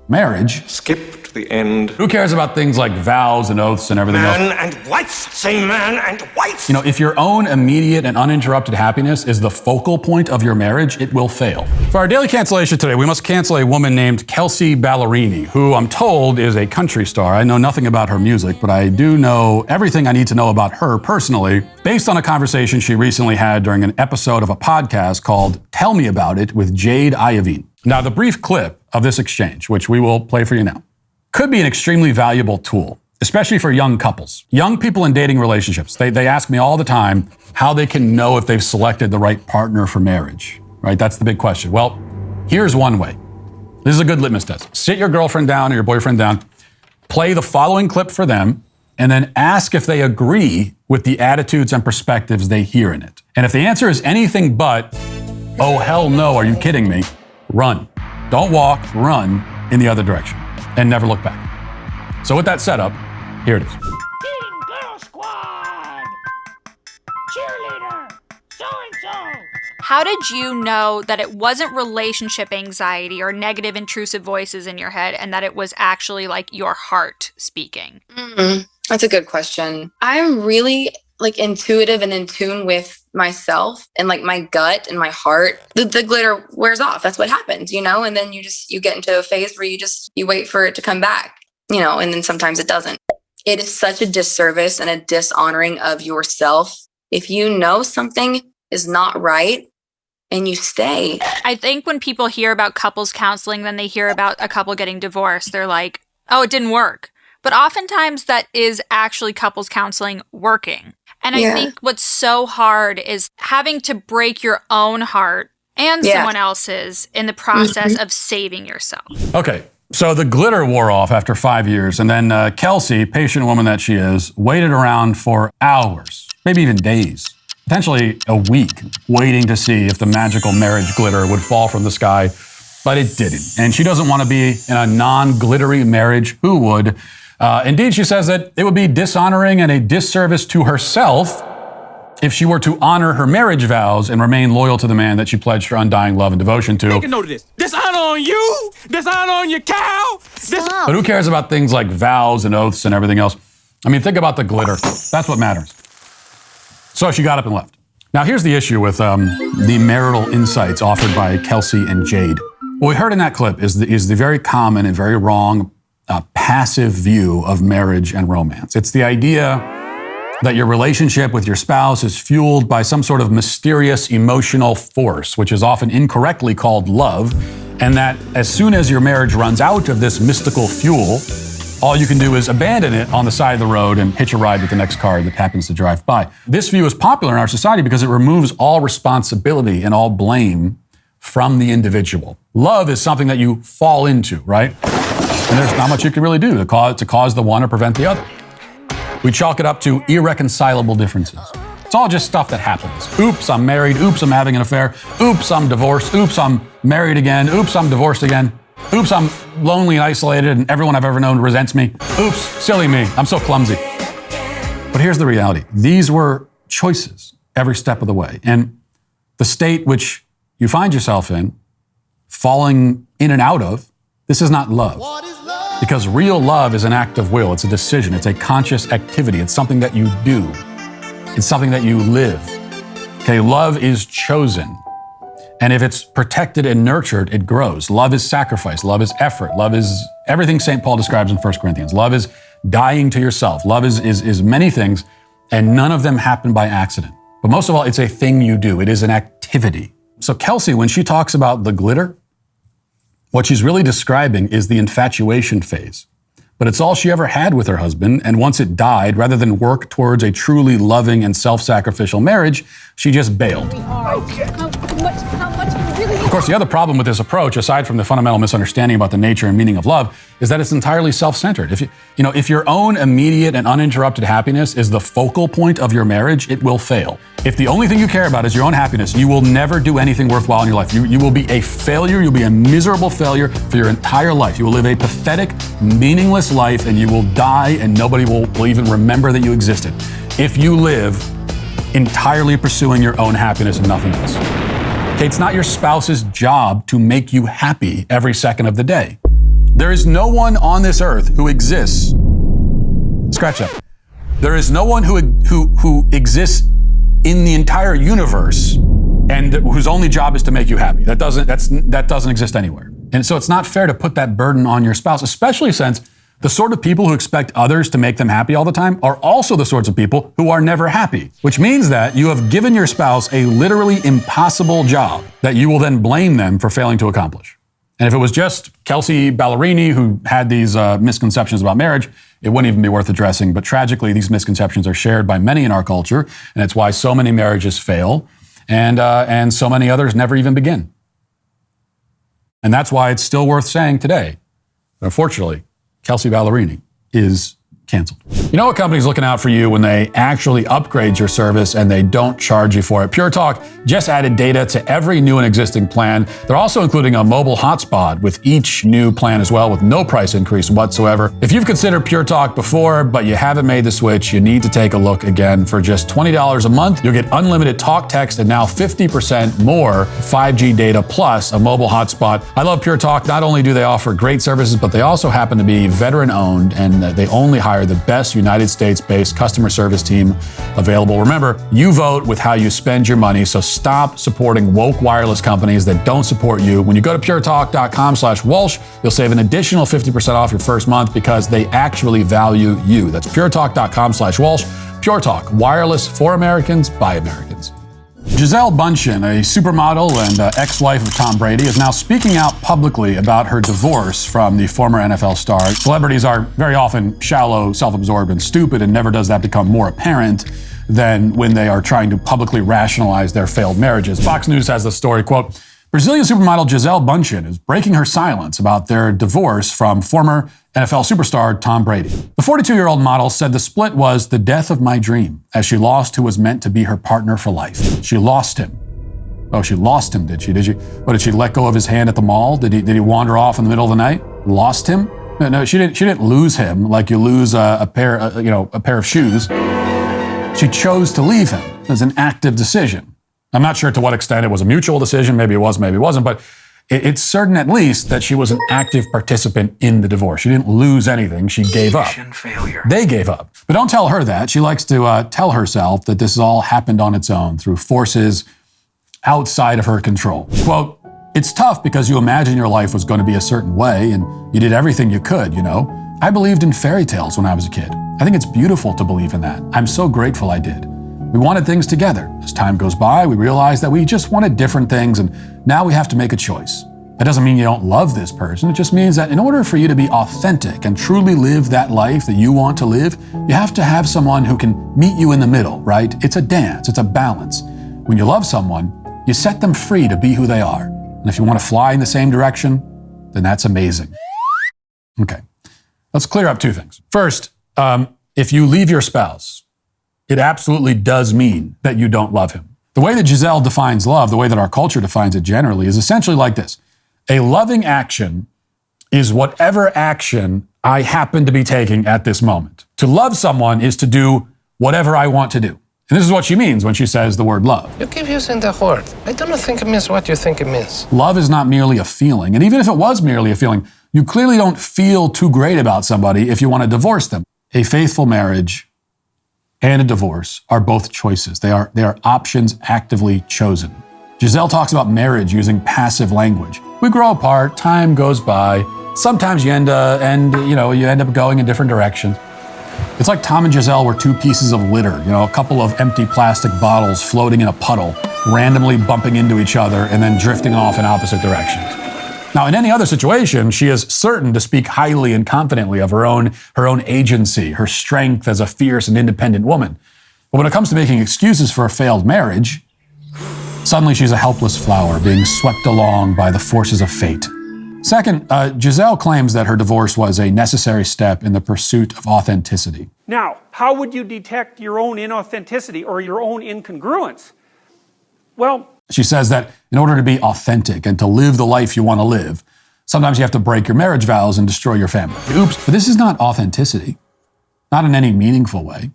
marriage. Skip to the end. Who cares about things like vows and oaths and everything else? Man and wife. Say man and wife. You know, if your own immediate and uninterrupted happiness is the focal point of your marriage, it will fail. For our daily cancellation today, we must cancel a woman named Kelsea Ballerini, who I'm told is a country star. I know nothing about her music, but I do know everything I need to know about her personally, based on a conversation she recently had during an episode of a podcast called Tell Me About It with Jade Iovine. Now, the brief clip of this exchange, which we will play for you now, could be an extremely valuable tool, especially for young couples. Young people in dating relationships, they ask me all the time how they can know if they've selected the right partner for marriage, right? That's the big question. Well, here's one way. This is a good litmus test. Sit your girlfriend down or your boyfriend down, play the following clip for them, and then ask if they agree with the attitudes and perspectives they hear in it. And if the answer is anything but, oh hell no, are you kidding me? Run. Don't walk, run in the other direction and never look back. So with that setup, here it is. Teen Girl Squad! Cheerleader! So-and-so! How did you know that it wasn't relationship anxiety or negative intrusive voices in your head and that it was actually like your heart speaking? That's a good question. I'm really intuitive and in tune with myself and my gut and my heart. The glitter wears off. That's what happens, and then you get into a phase where you wait for it to come back, and then sometimes it doesn't. It is such a disservice and a dishonoring of yourself if you know something is not right and you stay. I think when people hear about couples counseling, then they hear about a couple getting divorced, they're like, oh, it didn't work. But oftentimes that is actually couples counseling working. And I think what's so hard is having to break your own heart and someone else's in the process of saving yourself. Okay, so the glitter wore off after 5 years, and then Kelsea, patient woman that she is, waited around for hours, maybe even days, potentially a week, waiting to see if the magical marriage glitter would fall from the sky, but it didn't. And she doesn't want to be in a non-glittery marriage. Who would? Indeed, she says that it would be dishonoring and a disservice to herself if she were to honor her marriage vows and remain loyal to the man that she pledged her undying love and devotion to. Take a note of this. Dishonor on you! Dishonor on your cow! But who cares about things like vows and oaths and everything else? I mean, think about the glitter. That's what matters. So she got up and left. Now, here's the issue with the marital insights offered by Kelsea and Jade. What we heard in that clip is the very common and very wrong passive view of marriage and romance. It's the idea that your relationship with your spouse is fueled by some sort of mysterious emotional force, which is often incorrectly called love, and that as soon as your marriage runs out of this mystical fuel, all you can do is abandon it on the side of the road and hitch a ride with the next car that happens to drive by. This view is popular in our society because it removes all responsibility and all blame from the individual. Love is something that you fall into, right? And there's not much you can really do to cause the one or prevent the other. We chalk it up to irreconcilable differences. It's all just stuff that happens. Oops, I'm married. Oops, I'm having an affair. Oops, I'm divorced. Oops, I'm married again. Oops, I'm divorced again. Oops, I'm lonely and isolated and everyone I've ever known resents me. Oops, silly me. I'm so clumsy. But here's the reality. These were choices every step of the way. And the state which you find yourself in, falling in and out of, this is not love. Because real love is an act of will. It's a decision. It's a conscious activity. It's something that you do. It's something that you live. Okay, love is chosen. And if it's protected and nurtured, it grows. Love is sacrifice. Love is effort. Love is everything St. Paul describes in 1 Corinthians. Love is dying to yourself. Love is many things, and none of them happen by accident. But most of all, it's a thing you do. It is an activity. So Kelsea, when she talks about the glitter, what she's really describing is the infatuation phase. But it's all she ever had with her husband, and once it died, rather than work towards a truly loving and self-sacrificial marriage, she just bailed. Of course, the other problem with this approach, aside from the fundamental misunderstanding about the nature and meaning of love, is that it's entirely self-centered. If your own immediate and uninterrupted happiness is the focal point of your marriage, it will fail. If the only thing you care about is your own happiness, you will never do anything worthwhile in your life. You will be a failure. You'll be a miserable failure for your entire life. You will live a pathetic, meaningless life, and you will die, and nobody will even remember that you existed. If you live entirely pursuing your own happiness and nothing else. Okay, it's not your spouse's job to make you happy every second of the day. There is no one on this earth who exists. Scratch that. There is no one who exists in the entire universe and whose only job is to make you happy. That doesn't exist anywhere. And so it's not fair to put that burden on your spouse, especially since the sort of people who expect others to make them happy all the time are also the sorts of people who are never happy, which means that you have given your spouse a literally impossible job that you will then blame them for failing to accomplish. And if it was just Kelsea Ballerini who had these misconceptions about marriage, it wouldn't even be worth addressing. But tragically, these misconceptions are shared by many in our culture, and it's why so many marriages fail, and so many others never even begin. And that's why it's still worth saying today. But unfortunately, Kelsea Ballerini is canceled. You know what company's looking out for you when they actually upgrade your service and they don't charge you for it? Pure Talk just added data to every new and existing plan. They're also including a mobile hotspot with each new plan as well, with no price increase whatsoever. If you've considered Pure Talk before, but you haven't made the switch, you need to take a look again. For just $20 a month, you'll get unlimited talk, text, and now 50% more 5G data plus a mobile hotspot. I love Pure Talk. Not only do they offer great services, but they also happen to be veteran-owned, and they only hire the best United States-based customer service team available. Remember, you vote with how you spend your money, so stop supporting woke wireless companies that don't support you. When you go to puretalk.com/Walsh, you'll save an additional 50% off your first month because they actually value you. That's puretalk.com/Walsh. Pure Talk, wireless for Americans by Americans. Gisele Bündchen, a supermodel and ex-wife of Tom Brady, is now speaking out publicly about her divorce from the former NFL star. Celebrities are very often shallow, self-absorbed, and stupid, and never does that become more apparent than when they are trying to publicly rationalize their failed marriages. Fox News has the story, quote, Brazilian supermodel Gisele Bündchen is breaking her silence about their divorce from former NFL superstar Tom Brady. The 42-year-old model said the split was the death of my dream, as she lost who was meant to be her partner for life. She lost him. Oh, she lost him, did she? What, did she let go of his hand at the mall? Did he wander off in the middle of the night? Lost him? No, she didn't lose him like you lose a pair of shoes. She chose to leave him as an active decision. I'm not sure to what extent it was a mutual decision. Maybe it was, maybe it wasn't. But it's certain at least that she was an active participant in the divorce. She didn't lose anything. She gave up. Failure. They gave up. But don't tell her that. She likes to tell herself that this all happened on its own through forces outside of her control. Quote, it's tough because you imagine your life was going to be a certain way and you did everything you could, you know. I believed in fairy tales when I was a kid. I think it's beautiful to believe in that. I'm so grateful I did. We wanted things together. As time goes by, we realize that we just wanted different things, and now we have to make a choice. That doesn't mean you don't love this person. It just means that in order for you to be authentic and truly live that life that you want to live, you have to have someone who can meet you in the middle, right? It's a dance. It's a balance. When you love someone, you set them free to be who they are. And if you want to fly in the same direction, then that's amazing. Okay, let's clear up two things. First, if you leave your spouse, it absolutely does mean that you don't love him. The way that Gisele defines love, the way that our culture defines it generally, is essentially like this. A loving action is whatever action I happen to be taking at this moment. To love someone is to do whatever I want to do. And this is what she means when she says the word love. You keep using the word. I don't think it means what you think it means. Love is not merely a feeling. And even if it was merely a feeling, you clearly don't feel too great about somebody if you want to divorce them. A faithful marriage and a divorce are both choices. They are options actively chosen. Gisele talks about marriage using passive language. We grow apart, time goes by. Sometimes you end up going in different directions. It's like Tom and Gisele were two pieces of litter, a couple of empty plastic bottles floating in a puddle, randomly bumping into each other and then drifting off in opposite directions. Now, in any other situation, she is certain to speak highly and confidently of her own agency, her strength as a fierce and independent woman. But when it comes to making excuses for a failed marriage, suddenly she's a helpless flower being swept along by the forces of fate. Second, Gisele claims that her divorce was a necessary step in the pursuit of authenticity. Now, how would you detect your own inauthenticity or your own incongruence? Well, she says that in order to be authentic and to live the life you want to live, sometimes you have to break your marriage vows and destroy your family. Oops, but this is not authenticity, not in any meaningful way.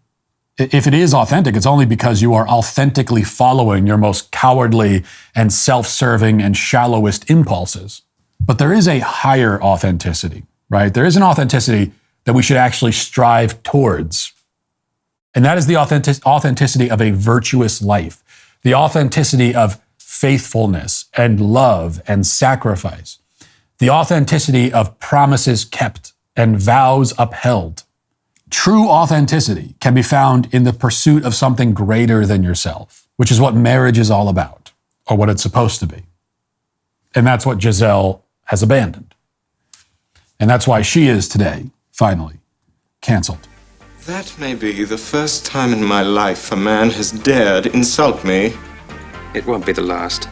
If it is authentic, it's only because you are authentically following your most cowardly and self-serving and shallowest impulses. But there is a higher authenticity, right? There is an authenticity that we should actually strive towards. And that is the authenticity of a virtuous life, the authenticity of faithfulness and love and sacrifice, the authenticity of promises kept and vows upheld. True authenticity can be found in the pursuit of something greater than yourself, which is what marriage is all about, or what it's supposed to be. And that's what Gisele has abandoned. And that's why she is today, finally, canceled. That may be the first time in my life a man has dared insult me. It won't be the last.